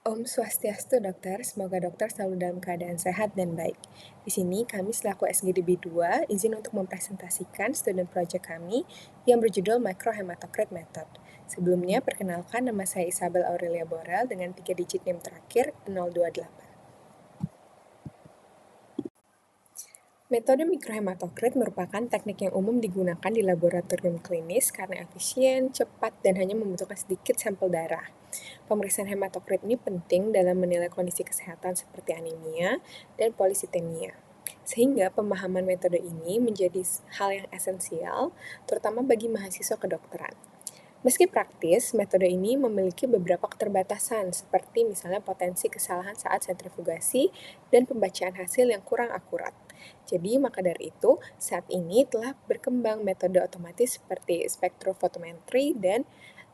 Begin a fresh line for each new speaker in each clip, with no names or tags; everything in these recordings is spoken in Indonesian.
Om Swastiastu dokter, semoga dokter selalu dalam keadaan sehat dan baik. Di sini kami selaku SGDB 2 izin untuk mempresentasikan student project kami yang berjudul Microhematocrit Method. Sebelumnya, perkenalkan nama saya Isabel Aurelia Borel dengan 3 digit NIM terakhir 028. Metode mikrohematokrit merupakan teknik yang umum digunakan di laboratorium klinis karena efisien, cepat, dan hanya membutuhkan sedikit sampel darah. Pemeriksaan hematokrit ini penting dalam menilai kondisi kesehatan seperti anemia dan polisitemia. Sehingga pemahaman metode ini menjadi hal yang esensial, terutama bagi mahasiswa kedokteran. Meski praktis, metode ini memiliki beberapa keterbatasan, seperti misalnya potensi kesalahan saat sentrifugasi dan pembacaan hasil yang kurang akurat. Jadi, maka dari itu, saat ini telah berkembang metode otomatis seperti spektrofotometri dan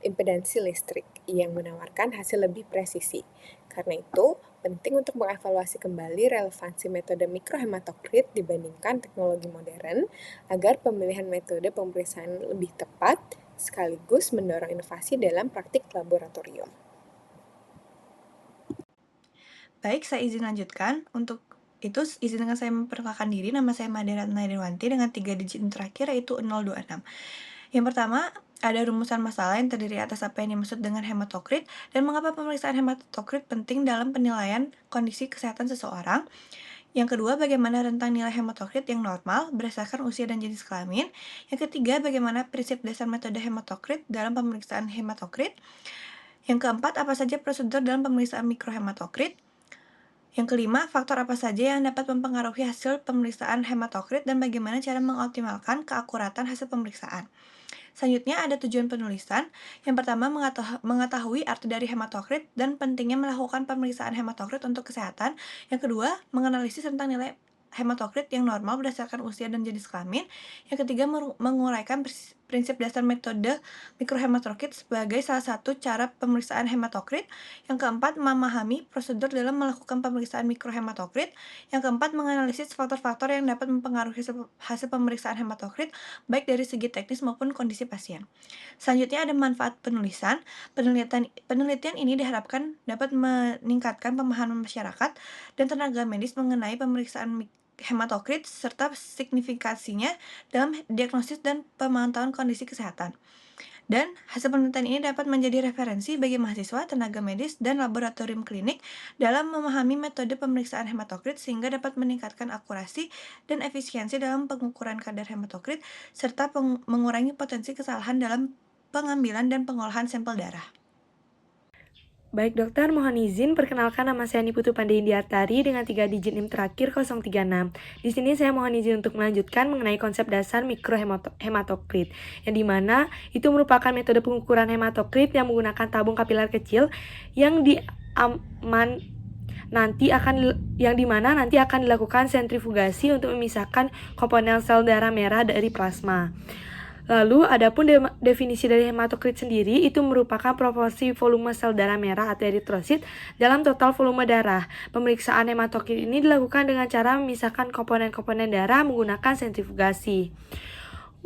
impedansi listrik yang menawarkan hasil lebih presisi. Karena itu, penting untuk mengevaluasi kembali relevansi metode mikrohematokrit dibandingkan teknologi modern agar pemilihan metode pemeriksaan lebih tepat sekaligus mendorong inovasi dalam praktik laboratorium.
Baik, saya izin lanjutkan. Untuk itu, izinkan saya memperkenalkan diri. Nama saya Madera Naidewanti dengan 3 digit terakhir yaitu 026. Yang pertama, ada rumusan masalah yang terdiri atas apa yang dimaksud dengan hematokrit dan mengapa pemeriksaan hematokrit penting dalam penilaian kondisi kesehatan seseorang. Yang kedua, bagaimana rentang nilai hematokrit yang normal berdasarkan usia dan jenis kelamin. Yang ketiga, bagaimana prinsip dasar metode hematokrit dalam pemeriksaan hematokrit. Yang keempat, apa saja prosedur dalam pemeriksaan mikrohematokrit. Yang kelima, faktor apa saja yang dapat mempengaruhi hasil pemeriksaan hematokrit dan bagaimana cara mengoptimalkan keakuratan hasil pemeriksaan. Selanjutnya ada tujuan penulisan. Yang pertama, mengetahui arti dari hematokrit dan pentingnya melakukan pemeriksaan hematokrit untuk kesehatan. Yang kedua, menganalisis tentang nilai hematokrit yang normal berdasarkan usia dan jenis kelamin. Yang ketiga, menguraikan prinsip dasar metode mikrohematokrit sebagai salah satu cara pemeriksaan hematokrit. Yang keempat, memahami prosedur dalam melakukan pemeriksaan mikrohematokrit. Yang keempat, menganalisis faktor-faktor yang dapat mempengaruhi hasil pemeriksaan hematokrit baik dari segi teknis maupun kondisi pasien. Selanjutnya ada manfaat penulisan. Penelitian ini diharapkan dapat meningkatkan pemahaman masyarakat dan tenaga medis mengenai pemeriksaan hematokrit serta signifikasinya dalam diagnosis dan pemantauan kondisi kesehatan. Dan hasil penelitian ini dapat menjadi referensi bagi mahasiswa, tenaga medis, dan laboratorium klinik dalam memahami metode pemeriksaan hematokrit sehingga dapat meningkatkan akurasi dan efisiensi dalam pengukuran kadar hematokrit serta mengurangi potensi kesalahan dalam pengambilan dan pengolahan sampel darah.
Baik dokter, mohon izin perkenalkan nama saya Niputu Pandaindiartari dengan 3 digit NIM terakhir 036. Di sini saya mohon izin untuk melanjutkan mengenai konsep dasar mikrohematokrit, yang dimana itu merupakan metode pengukuran hematokrit yang menggunakan tabung kapiler kecil yang yang dimana nanti akan dilakukan sentrifugasi untuk memisahkan komponen sel darah merah dari plasma. Lalu, adapun definisi dari hematokrit sendiri itu merupakan proporsi volume sel darah merah atau eritrosit dalam total volume darah. Pemeriksaan hematokrit ini dilakukan dengan cara memisahkan komponen-komponen darah menggunakan sentrifugasi.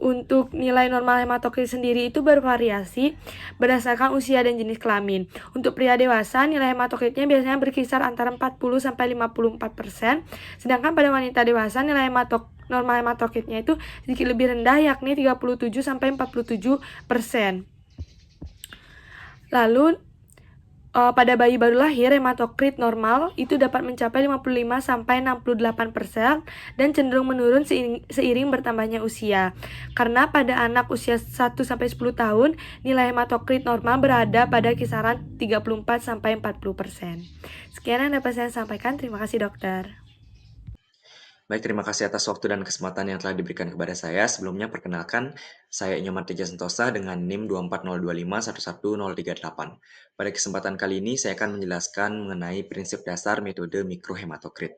Untuk nilai normal hematokrit sendiri itu bervariasi berdasarkan usia dan jenis kelamin. Untuk pria dewasa, nilai hematokritnya biasanya berkisar antara 40-54%, sedangkan pada wanita dewasa nilai normal hematokritnya itu sedikit lebih rendah, yakni 37-47%. Lalu pada bayi baru lahir, hematokrit normal itu dapat mencapai 55-68% dan cenderung menurun seiring bertambahnya usia. Karena pada anak usia 1-10 tahun, nilai hematokrit normal berada pada kisaran 34-40%. Sekian yang dapat saya sampaikan. Terima kasih dokter.
Baik, terima kasih atas waktu dan kesempatan yang telah diberikan kepada saya. Sebelumnya, perkenalkan, saya Inyoman Teja Sentosa dengan NIM 24025111038. Pada kesempatan kali ini, saya akan menjelaskan mengenai prinsip dasar metode mikrohematokrit.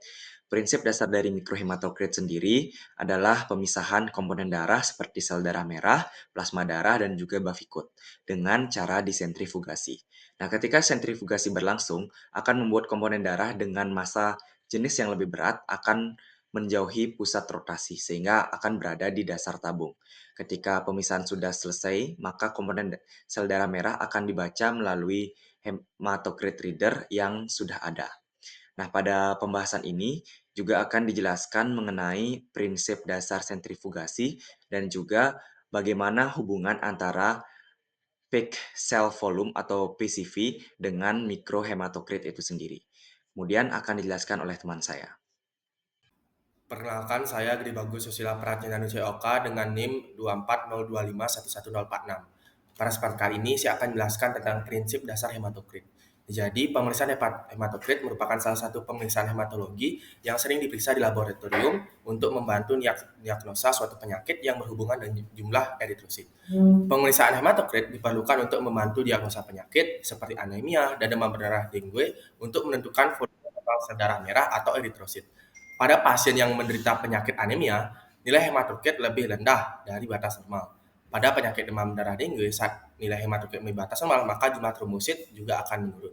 Prinsip dasar dari mikrohematokrit sendiri adalah pemisahan komponen darah seperti sel darah merah, plasma darah, dan juga bavikut dengan cara disentrifugasi. Nah, ketika sentrifugasi berlangsung, akan membuat komponen darah dengan massa jenis yang lebih berat akan menjauhi pusat rotasi sehingga akan berada di dasar tabung. Ketika pemisahan sudah selesai, maka komponen sel darah merah akan dibaca melalui hematokrit reader yang sudah ada. Nah, pada pembahasan ini juga akan dijelaskan mengenai prinsip dasar sentrifugasi dan juga bagaimana hubungan antara peak cell volume atau PCV dengan mikrohematokrit itu sendiri. Kemudian akan dijelaskan oleh teman saya.
Perkenalkan, saya Gede Bagus Susila Pratnyana COK dengan NIM 24025111046. Pada kesempatan kali ini saya akan menjelaskan tentang prinsip dasar hematokrit. Jadi, pemeriksaan hematokrit merupakan salah satu pemeriksaan hematologi yang sering diperiksa di laboratorium untuk membantu diagnosa suatu penyakit yang berhubungan dengan jumlah eritrosit. Pemeriksaan hematokrit diperlukan untuk membantu diagnosa penyakit seperti anemia dan demam berdarah dengue untuk menentukan volume total sel darah merah atau eritrosit. Pada pasien yang menderita penyakit anemia, nilai hematokrit lebih rendah dari batas normal. Pada penyakit demam berdarah dengue, saat nilai hematokrit lebih batas normal, maka jumlah trombosit juga akan menurun.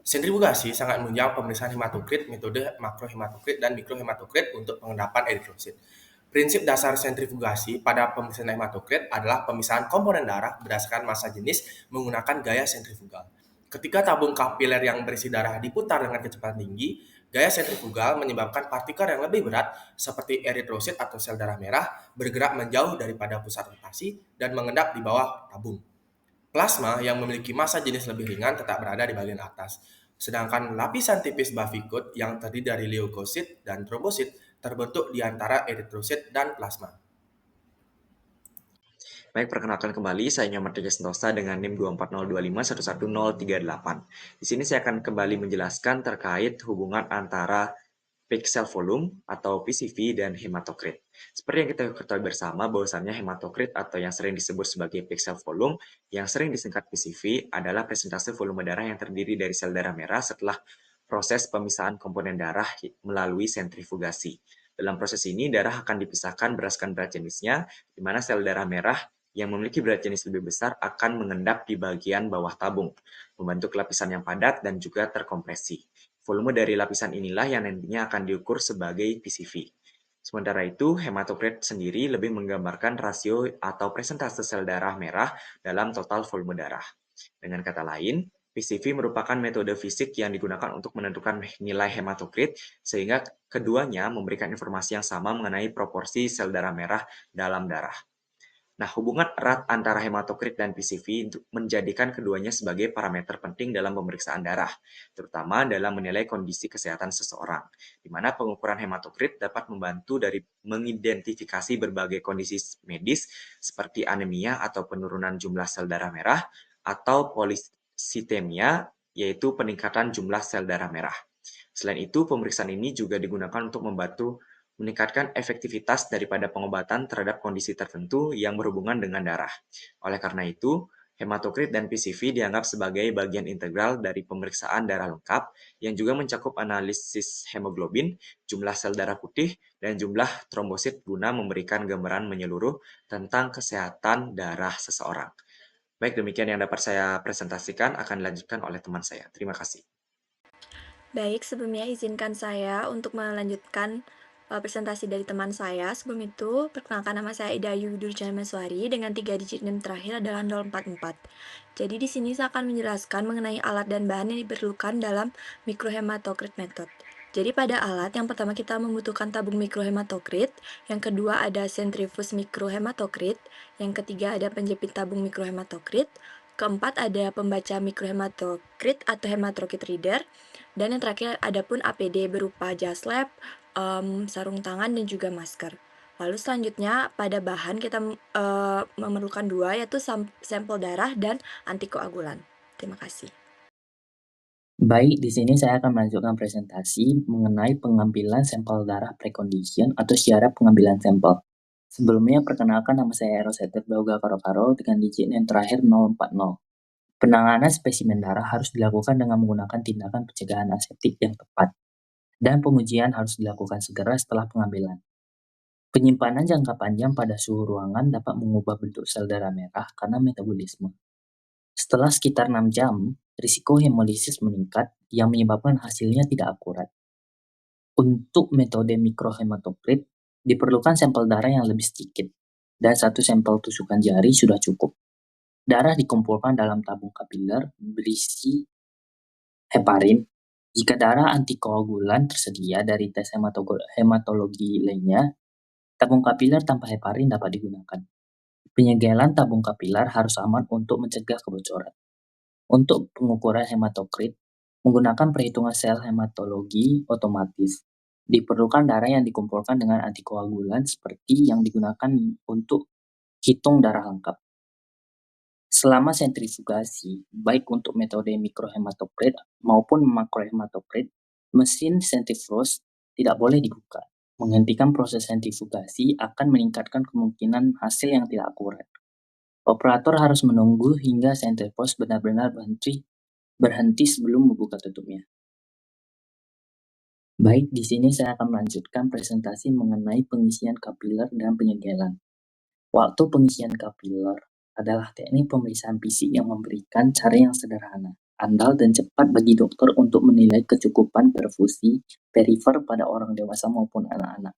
Sentrifugasi sangat menunjang pemeriksaan hematokrit, metode makrohematokrit dan mikrohematokrit untuk pengendapan eritrosit. Prinsip dasar sentrifugasi pada pemeriksaan hematokrit adalah pemisahan komponen darah berdasarkan massa jenis menggunakan gaya sentrifugal. Ketika tabung kapiler yang berisi darah diputar dengan kecepatan tinggi, gaya sentrifugal menyebabkan partikel yang lebih berat seperti eritrosit atau sel darah merah bergerak menjauh daripada pusat rotasi dan mengendap di bawah tabung. Plasma yang memiliki massa jenis lebih ringan tetap berada di bagian atas, sedangkan lapisan tipis bavikut yang terdiri dari leukosit dan trombosit terbentuk di antara eritrosit dan plasma.
Baik, perkenalkan kembali, saya Nyoman Tiga Sentosa dengan NIM 24025111038. Di sini saya akan kembali menjelaskan terkait hubungan antara peak cell volume atau PCV dan hematokrit. Seperti yang kita ketahui bersama bahwasannya hematokrit atau yang sering disebut sebagai peak cell volume yang sering disingkat PCV adalah presentase volume darah yang terdiri dari sel darah merah setelah proses pemisahan komponen darah melalui sentrifugasi. Dalam proses ini, darah akan dipisahkan berdasarkan berat jenisnya, di mana sel darah merah yang memiliki berat jenis lebih besar akan mengendap di bagian bawah tabung, membentuk lapisan yang padat dan juga terkompresi. Volume dari lapisan inilah yang nantinya akan diukur sebagai PCV. Sementara itu, hematokrit sendiri lebih menggambarkan rasio atau presentase sel darah merah dalam total volume darah. Dengan kata lain, PCV merupakan metode fisik yang digunakan untuk menentukan nilai hematokrit, sehingga keduanya memberikan informasi yang sama mengenai proporsi sel darah merah dalam darah. Nah, hubungan erat antara hematokrit dan PCV menjadikan keduanya sebagai parameter penting dalam pemeriksaan darah, terutama dalam menilai kondisi kesehatan seseorang, di mana pengukuran hematokrit dapat membantu dari mengidentifikasi berbagai kondisi medis seperti anemia atau penurunan jumlah sel darah merah, atau polisitemia, yaitu peningkatan jumlah sel darah merah. Selain itu, pemeriksaan ini juga digunakan untuk membantu meningkatkan efektivitas daripada pengobatan terhadap kondisi tertentu yang berhubungan dengan darah. Oleh karena itu, hematokrit dan PCV dianggap sebagai bagian integral dari pemeriksaan darah lengkap yang juga mencakup analisis hemoglobin, jumlah sel darah putih, dan jumlah trombosit guna memberikan gambaran menyeluruh tentang kesehatan darah seseorang. Baik, demikian yang dapat saya presentasikan, akan dilanjutkan oleh teman saya. Terima kasih.
Baik, sebelumnya izinkan saya untuk melanjutkan presentasi dari teman saya. Sebelum itu, perkenalkan nama saya Ida Ayu Widurjana Maswari dengan 3 digit NIM terakhir adalah 044. Jadi di sini saya akan menjelaskan mengenai alat dan bahan yang diperlukan dalam mikrohematokrit method. Jadi pada alat, yang pertama kita membutuhkan tabung mikrohematokrit, yang kedua ada sentrifus mikrohematokrit, yang ketiga ada penjepit tabung mikrohematokrit, keempat ada pembaca mikrohematokrit atau hematokrit reader, dan yang terakhir ada pun APD berupa jas lab, sarung tangan, dan juga masker. Lalu selanjutnya pada bahan kita memerlukan dua, yaitu sampel darah dan antikoagulan. Terima kasih.
Baik, di sini saya akan melanjutkan presentasi mengenai pengambilan sampel darah precondition atau syarat pengambilan sampel. Sebelumnya, perkenalkan nama saya Eroseter Dauga Karo dengan digit yang terakhir 040. Penanganan spesimen darah harus dilakukan dengan menggunakan tindakan pencegahan aseptik yang tepat, dan pengujian harus dilakukan segera setelah pengambilan. Penyimpanan jangka panjang pada suhu ruangan dapat mengubah bentuk sel darah merah karena metabolisme. Setelah sekitar 6 jam, risiko hemolisis meningkat yang menyebabkan hasilnya tidak akurat. Untuk metode mikrohematokrit, diperlukan sampel darah yang lebih sedikit, dan 1 sampel tusukan jari sudah cukup. Darah dikumpulkan dalam tabung kapiler berisi heparin. Jika darah antikoagulan tersedia dari tes hematologi lainnya, tabung kapiler tanpa heparin dapat digunakan. Penyegelan tabung kapiler harus aman untuk mencegah kebocoran. Untuk pengukuran hematokrit, menggunakan perhitungan sel hematologi otomatis. Diperlukan darah yang dikumpulkan dengan antikoagulan seperti yang digunakan untuk hitung darah lengkap. Selama sentrifugasi, baik untuk metode mikrohematokrit maupun makrohematokrit, mesin sentrifugase tidak boleh dibuka. Menghentikan proses sentrifugasi akan meningkatkan kemungkinan hasil yang tidak akurat. Operator harus menunggu hingga sentrifugase benar-benar berhenti sebelum membuka tutupnya. Baik, di sini saya akan melanjutkan presentasi mengenai pengisian kapiler dan penyegelan. Waktu pengisian kapiler adalah teknik pemeriksaan fisik yang memberikan cara yang sederhana, andal dan cepat bagi dokter untuk menilai kecukupan perfusi perifer pada orang dewasa maupun anak-anak.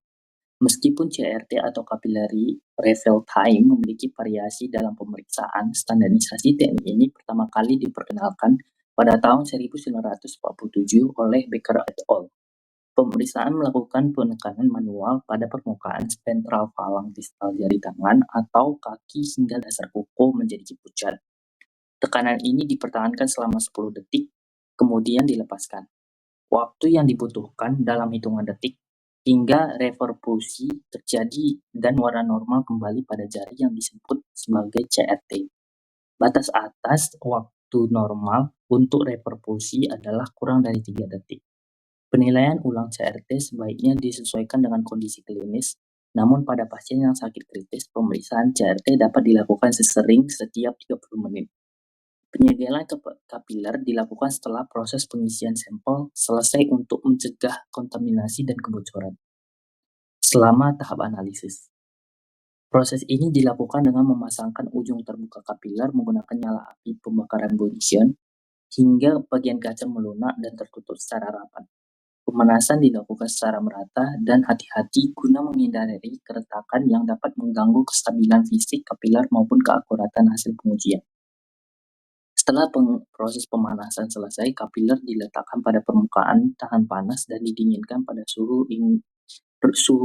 Meskipun CRT atau capillary refill time memiliki variasi dalam pemeriksaan, standarisasi teknik ini pertama kali diperkenalkan pada tahun 1947 oleh Becker et al. Pemeriksaan melakukan penekanan manual pada permukaan ventral falang distal jari tangan atau kaki hingga dasar kuku menjadi pucat. Tekanan ini dipertahankan selama 10 detik, kemudian dilepaskan. Waktu yang dibutuhkan dalam hitungan detik hingga reperfusi terjadi dan warna normal kembali pada jari yang disebut sebagai CRT. Batas atas waktu normal untuk reperfusi adalah kurang dari 3 detik. Penilaian ulang CRT sebaiknya disesuaikan dengan kondisi klinis, namun pada pasien yang sakit kritis, pemeriksaan CRT dapat dilakukan sesering setiap 30 menit. Penyegelan kapiler dilakukan setelah proses pengisian sampel selesai untuk mencegah kontaminasi dan kebocoran. Selama tahap analisis, proses ini dilakukan dengan memasangkan ujung terbuka kapiler menggunakan nyala api pembakaran Bunsen hingga bagian kaca melunak dan tertutup secara rapat. Pemanasan dilakukan secara merata dan hati-hati guna menghindari keretakan yang dapat mengganggu kestabilan fisik kapiler maupun keakuratan hasil pengujian. Setelah proses pemanasan selesai, kapiler diletakkan pada permukaan tahan panas dan didinginkan pada suhu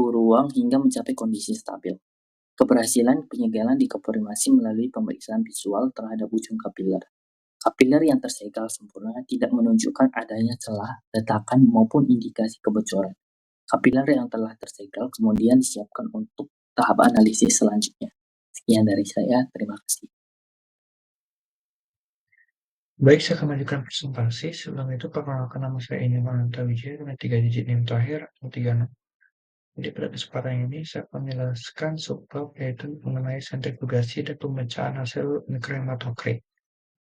ruang hingga mencapai kondisi stabil. Keberhasilan penyegelan dikonfirmasi melalui pemeriksaan visual terhadap ujung kapiler. Kapiler yang tersegel sempurna tidak menunjukkan adanya celah, retakan, maupun indikasi kebocoran. Kapiler yang telah tersegel kemudian disiapkan untuk tahap analisis selanjutnya. Sekian dari saya, terima kasih.
Baik, saya akan lanjutkan presentasi. Sebelum itu, perkenalkan nama saya Ini Mananta Wijaya dengan 3 digit NIM terakhir atau 36. Jadi pada kesempatan ini saya akan menjelaskan subbab yaitu mengenai sentrifugasi dan pemecahan hasil mikrohematokrit.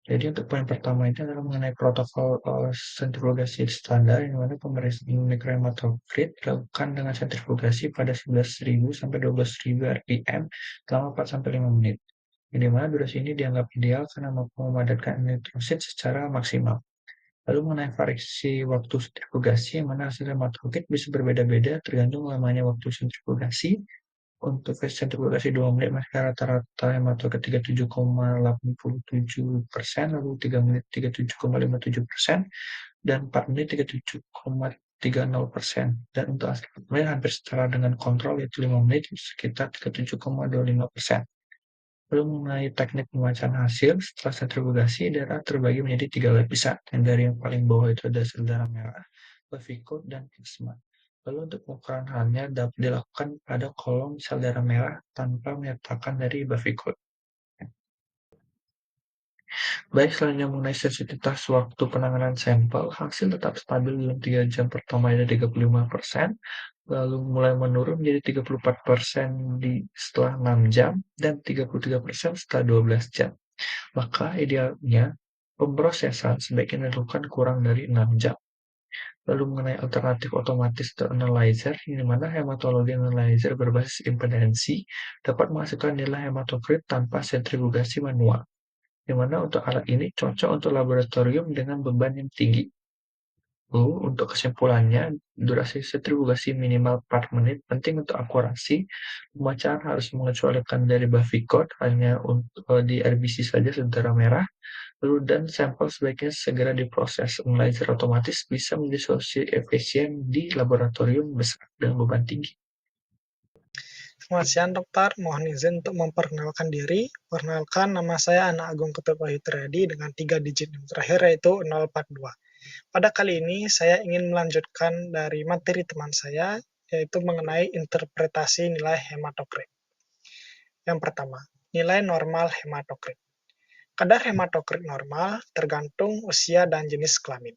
Jadi untuk poin pertama ini adalah mengenai protokol sentrifugasi standar, yang mana pemeriksaan mikrohematokrit dilakukan dengan sentrifugasi pada 11.000 sampai 12.000 rpm selama 4-5 menit. Di mana durasi ini dianggap ideal karena mampu memadatkan eritrosit secara maksimal. Lalu mengenai variasi waktu sentrifugasi, yang mana hasil hematokrit bisa berbeda-beda tergantung lamanya waktu sentrifugasi. Untuk sentrifugasi 2 menit masih rata-rata hematokrit 37,87%, lalu 3 menit 37,57%, dan 4 menit 37,30%. Dan untuk hasil 4 menit hampir setara dengan kontrol, yaitu 5 menit sekitar 37,25%. Lalu mengenai teknik pembacaan hasil setelah sentrifugasi, darah terbagi menjadi 3 lapisan. Yang dari yang paling bawah itu ada sel darah merah, bavikot, dan plasma. Lalu untuk pengukuran halnya dapat dilakukan pada kolom sel darah merah tanpa menyertakan dari bavikot. Baik, selanjutnya mengenai sensitivitas waktu penanganan sampel, hasil tetap stabil dalam 3 jam pertama ada 35%, lalu mulai menurun menjadi 34% setelah 6 jam, dan 33% setelah 12 jam. Maka idealnya pemrosesan sebaiknya dilakukan kurang dari 6 jam. Lalu mengenai alternatif otomatis atau analyzer, di mana hematologi analyzer berbasis impedansi dapat menghasilkan nilai hematokrit tanpa sentrifugasi manual, di mana untuk alat ini cocok untuk laboratorium dengan beban yang tinggi. Untuk kesimpulannya, durasi sentrifugasi minimal 4 menit penting untuk akurasi. Pembacaan harus mengecualikan dari bavikot hanya untuk di RBC saja, sel darah merah. Lalu dan sampel sebaiknya segera diproses. Analyzer otomatis bisa menjadi solusi efisien di laboratorium besar dengan beban tinggi.
Selamat siang dokter, mohon izin untuk memperkenalkan diri. Perkenalkan, nama saya Ana Agung Ketut Wahyu Triadi dengan 3 digit yang terakhir yaitu 042. Pada kali ini saya ingin melanjutkan dari materi teman saya, yaitu mengenai interpretasi nilai hematokrit. Yang pertama, nilai normal hematokrit. Kadar hematokrit normal tergantung usia dan jenis kelamin.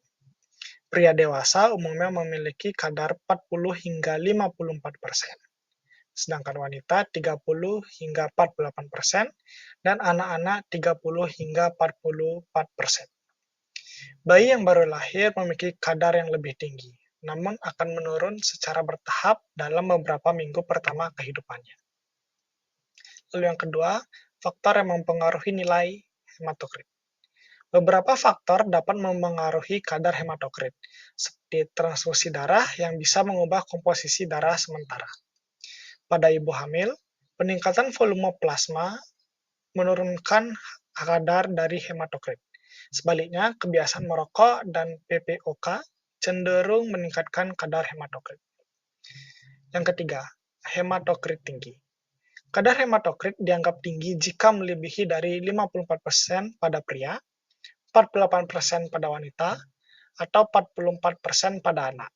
Pria dewasa umumnya memiliki kadar 40 hingga 54%. Sedangkan wanita 30 hingga 48%, dan anak-anak 30 hingga 44%. Bayi yang baru lahir memiliki kadar yang lebih tinggi, namun akan menurun secara bertahap dalam beberapa minggu pertama kehidupannya. Lalu yang kedua, faktor yang mempengaruhi nilai hematokrit. Beberapa faktor dapat mempengaruhi kadar hematokrit, seperti transfusi darah yang bisa mengubah komposisi darah sementara. Pada ibu hamil, peningkatan volume plasma menurunkan kadar dari hematokrit. Sebaliknya, kebiasaan merokok dan PPOK cenderung meningkatkan kadar hematokrit. Yang ketiga, hematokrit tinggi. Kadar hematokrit dianggap tinggi jika melebihi dari 54% pada pria, 48% pada wanita, atau 44% pada anak.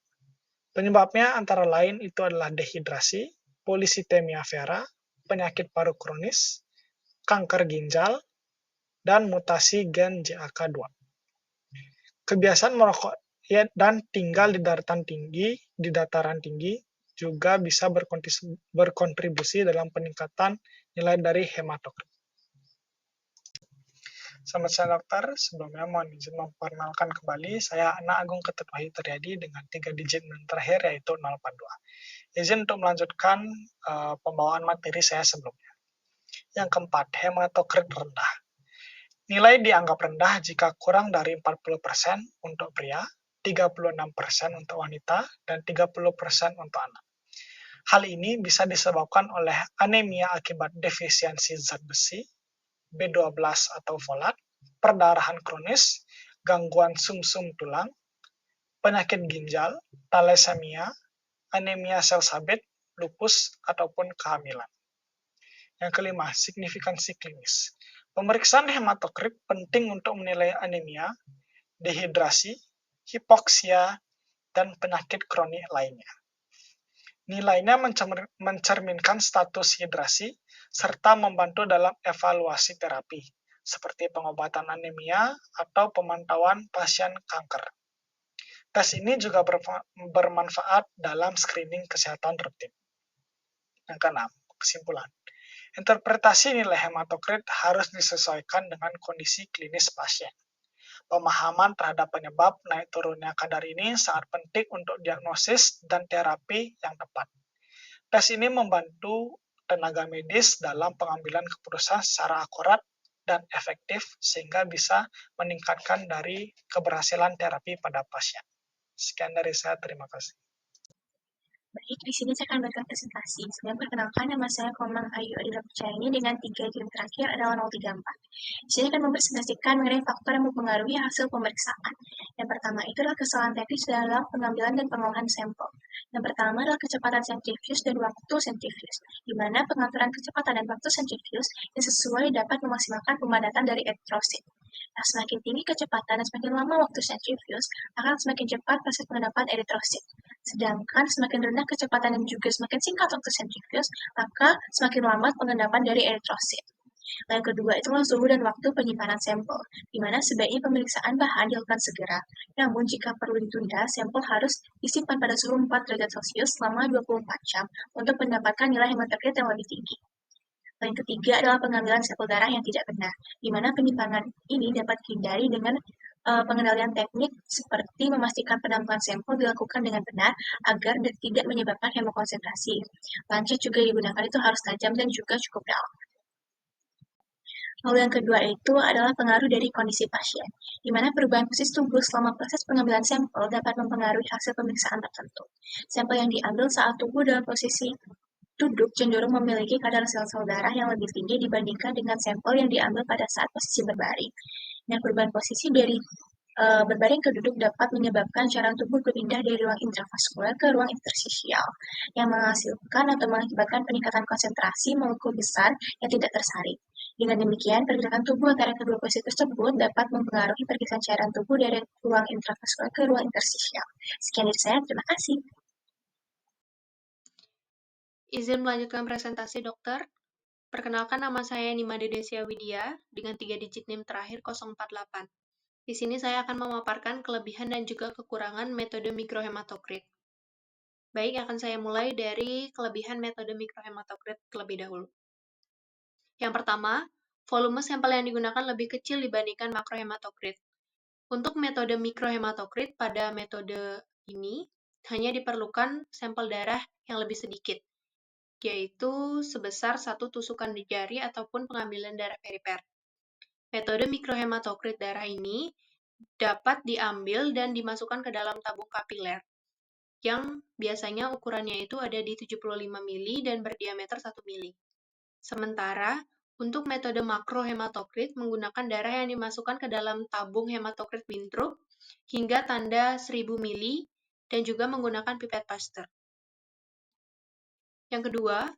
Penyebabnya antara lain itu adalah dehidrasi, polisitemia vera, penyakit paru kronis, kanker ginjal, dan mutasi gen JAK2. Kebiasaan merokok dan tinggal di dataran tinggi juga bisa berkontribusi dalam peningkatan nilai dari hematokrit. Selamat siang dokter, sebelumnya mohon izin memperkenalkan kembali, saya Ana Agung Ketut Wahyu Triadi dengan 3 digit yang terakhir yaitu 042. Izin untuk melanjutkan pembawaan materi saya sebelumnya. Yang keempat, hematokrit rendah. Nilai dianggap rendah jika kurang dari 40% untuk pria, 36% untuk wanita, dan 30% untuk anak. Hal ini bisa disebabkan oleh anemia akibat defisiensi zat besi, B12 atau folat, perdarahan kronis, gangguan sumsum tulang, penyakit ginjal, thalassemia, anemia sel sabit, lupus, ataupun kehamilan. Yang kelima, signifikansi klinis. Pemeriksaan hematokrit penting untuk menilai anemia, dehidrasi, hipoksia, dan penyakit kronik lainnya. Nilainya mencerminkan status hidrasi, serta membantu dalam evaluasi terapi, seperti pengobatan anemia atau pemantauan pasien kanker. Tes ini juga bermanfaat dalam screening kesehatan rutin. Yang keenam, kesimpulan. Interpretasi nilai hematokrit harus disesuaikan dengan kondisi klinis pasien. Pemahaman terhadap penyebab naik turunnya kadar ini sangat penting untuk diagnosis dan terapi yang tepat. Tes ini membantu tenaga medis dalam pengambilan keputusan secara akurat dan efektif sehingga bisa meningkatkan dari keberhasilan terapi pada pasien. Sekian dari saya, terima kasih.
Baik, di sini saya akan memberikan presentasi. Sebelum perkenalkan, nama saya Komang Ayu Adila Percayani dengan 3 jam terakhir adalah 034. Di sini akan mempresentasikan mengenai faktor yang mempengaruhi hasil pemeriksaan. Yang pertama itu adalah kesalahan teknis dalam pengambilan dan pengolahan sampel. Yang pertama adalah kecepatan sentrifuge dan waktu sentrifuge, di mana pengaturan kecepatan dan waktu sentrifuge yang sesuai dapat memaksimalkan pemadatan dari eritrosit. Nah, semakin tinggi kecepatan dan semakin lama waktu sentrifuge, akan semakin cepat proses pengendapan eritrosit. Sedangkan semakin rendah kecepatan dan juga semakin singkat waktu sentrifuge, maka semakin lambat pengendapan dari eritrosit. Yang kedua itu adalah suhu dan waktu penyimpanan sampel, di mana sebaiknya pemeriksaan bahan dilakukan segera. Namun jika perlu ditunda, sampel harus disimpan pada suhu 4 derajat Celcius selama 24 jam untuk mendapatkan nilai hematokrit yang lebih tinggi. Yang ketiga adalah pengambilan sampel darah yang tidak benar, di mana penyimpangan ini dapat dihindari dengan pengendalian teknik seperti memastikan penampungan sampel dilakukan dengan benar agar tidak menyebabkan hemokonsentrasi. Lancet juga digunakan itu harus tajam dan juga cukup dalam. Lalu yang kedua itu adalah pengaruh dari kondisi pasien, di mana perubahan posisi tubuh selama proses pengambilan sampel dapat mempengaruhi hasil pemeriksaan tertentu. Sampel yang diambil saat tubuh dalam posisi duduk cenderung memiliki kadar sel-sel darah yang lebih tinggi dibandingkan dengan sampel yang diambil pada saat posisi berbaring. Nah, perubahan posisi dari berbaring ke duduk dapat menyebabkan cairan tubuh berpindah dari ruang intravaskular ke ruang interstisial, yang menghasilkan atau mengakibatkan peningkatan konsentrasi molekul besar yang tidak tersaring. Dengan demikian, pergerakan tubuh antara kedua posisi tersebut dapat mempengaruhi pergerakan cairan tubuh dari ruang intravaskular ke ruang interstisial. Sekian dari saya, terima kasih.
Izin melanjutkan presentasi, dokter. Perkenalkan, nama saya Nimade Desia Widya dengan 3 digit NIM terakhir 048. Di sini saya akan memaparkan kelebihan dan juga kekurangan metode mikrohematokrit. Baik, akan saya mulai dari kelebihan metode mikrohematokrit terlebih dahulu. Yang pertama, volume sampel yang digunakan lebih kecil dibandingkan makrohematokrit. Untuk metode mikrohematokrit, pada metode ini hanya diperlukan sampel darah yang lebih sedikit, yaitu sebesar 1 tusukan di jari ataupun pengambilan darah periper. Metode mikrohematokrit darah ini dapat diambil dan dimasukkan ke dalam tabung kapiler, yang biasanya ukurannya itu ada di 75 mili dan berdiameter 1 mili. Sementara, untuk metode makrohematokrit menggunakan darah yang dimasukkan ke dalam tabung hematokrit Winthrop hingga tanda 1000 mili dan juga menggunakan pipet Pasteur. Yang kedua,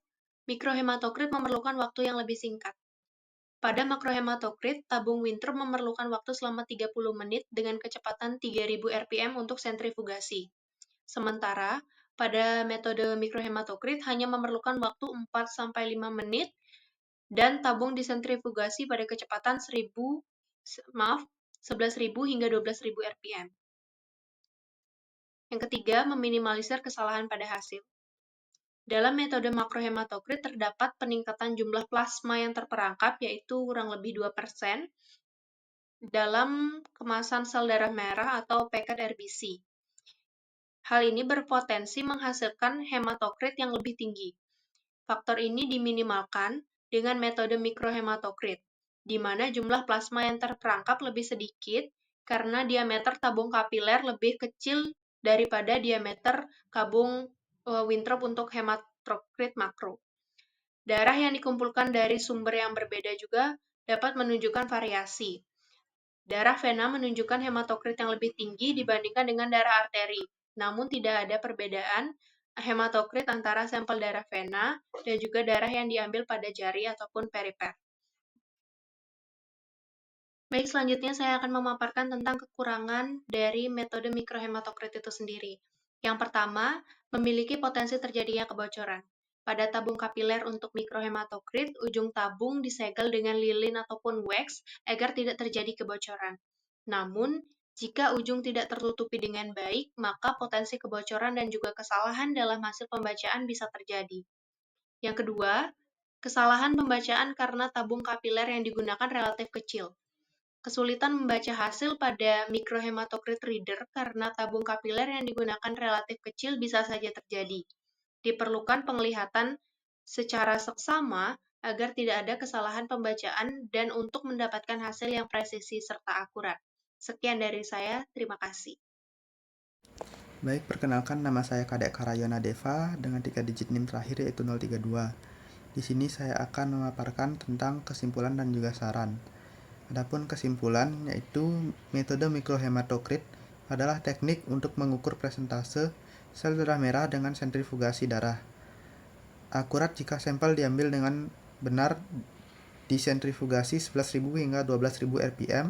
mikrohematokrit memerlukan waktu yang lebih singkat. Pada makrohematokrit, tabung Winthrop memerlukan waktu selama 30 menit dengan kecepatan 3000 rpm untuk sentrifugasi. Sementara, pada metode mikrohematokrit hanya memerlukan waktu 4-5 menit dan tabung disentrifugasi pada kecepatan 11.000 hingga 12.000 rpm. Yang ketiga, meminimalisir kesalahan pada hasil. Dalam metode makrohematokrit terdapat peningkatan jumlah plasma yang terperangkap, yaitu kurang lebih 2% dalam kemasan sel darah merah atau packet RBC. Hal ini berpotensi menghasilkan hematokrit yang lebih tinggi. Faktor ini diminimalkan dengan metode mikrohematokrit, di mana jumlah plasma yang terperangkap lebih sedikit karena diameter tabung kapiler lebih kecil daripada diameter tabung Winthrop untuk hematokrit makro. Darah yang dikumpulkan dari sumber yang berbeda juga dapat menunjukkan variasi. Darah vena menunjukkan hematokrit yang lebih tinggi dibandingkan dengan darah arteri, namun tidak ada perbedaan hematokrit antara sampel darah vena dan juga darah yang diambil pada jari ataupun periper. Baik, selanjutnya saya akan memaparkan tentang kekurangan dari metode mikrohematokrit itu sendiri. Yang pertama, memiliki potensi terjadinya kebocoran. Pada tabung kapiler untuk mikrohematokrit, ujung tabung disegel dengan lilin ataupun wax agar tidak terjadi kebocoran. Namun, jika ujung tidak tertutupi dengan baik, maka potensi kebocoran dan juga kesalahan dalam hasil pembacaan bisa terjadi. Yang kedua, kesalahan pembacaan karena tabung kapiler yang digunakan relatif kecil. Kesulitan membaca hasil pada mikrohematokrit reader karena tabung kapiler yang digunakan relatif kecil bisa saja terjadi. Diperlukan penglihatan secara seksama agar tidak ada kesalahan pembacaan dan untuk mendapatkan hasil yang presisi serta akurat. Sekian dari saya, terima kasih.
Baik, perkenalkan nama saya Kadek Karayona Deva dengan 3 digit NIM terakhir yaitu 032. Di sini saya akan memaparkan tentang kesimpulan dan juga saran. Adapun kesimpulan yaitu metode mikrohematokrit adalah teknik untuk mengukur persentase sel darah merah dengan sentrifugasi darah. Akurat jika sampel diambil dengan benar disentrifugasi 11.000 hingga 12.000 rpm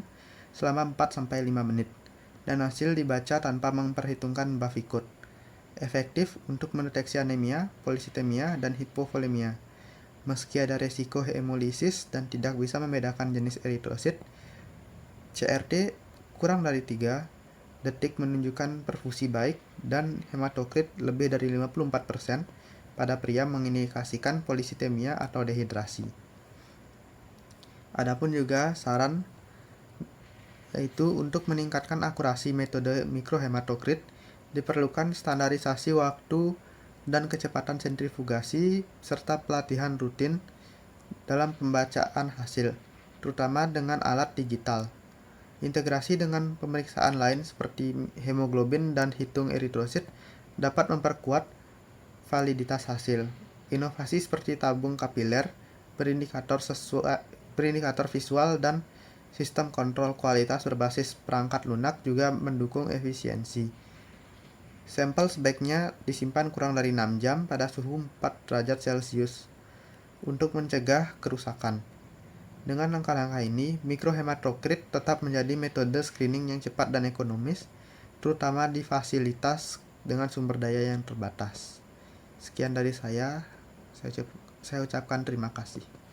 selama 4-5 menit dan hasil dibaca tanpa memperhitungkan Bavikut. Efektif untuk mendeteksi anemia, polisitemia, dan hipovolemia. Meski ada resiko hemolisis dan tidak bisa membedakan jenis eritrosit, CRT kurang dari 3 detik menunjukkan perfusi baik dan hematokrit lebih dari 54% pada pria mengindikasikan polisitemia atau dehidrasi. Adapun juga saran yaitu untuk meningkatkan akurasi metode mikrohematokrit diperlukan standarisasi waktu dan kecepatan sentrifugasi serta pelatihan rutin dalam pembacaan hasil, terutama dengan alat digital. Integrasi dengan pemeriksaan lain seperti hemoglobin dan hitung eritrosit dapat memperkuat validitas hasil. Inovasi seperti tabung kapiler, berindikator visual dan Sistem kontrol kualitas berbasis perangkat lunak juga mendukung efisiensi. Sampel sebaiknya disimpan kurang dari 6 jam pada suhu 4 derajat Celcius untuk mencegah kerusakan. Dengan langkah-langkah ini, mikrohematokrit tetap menjadi metode screening yang cepat dan ekonomis, terutama di fasilitas dengan sumber daya yang terbatas. Sekian dari saya ucapkan terima kasih.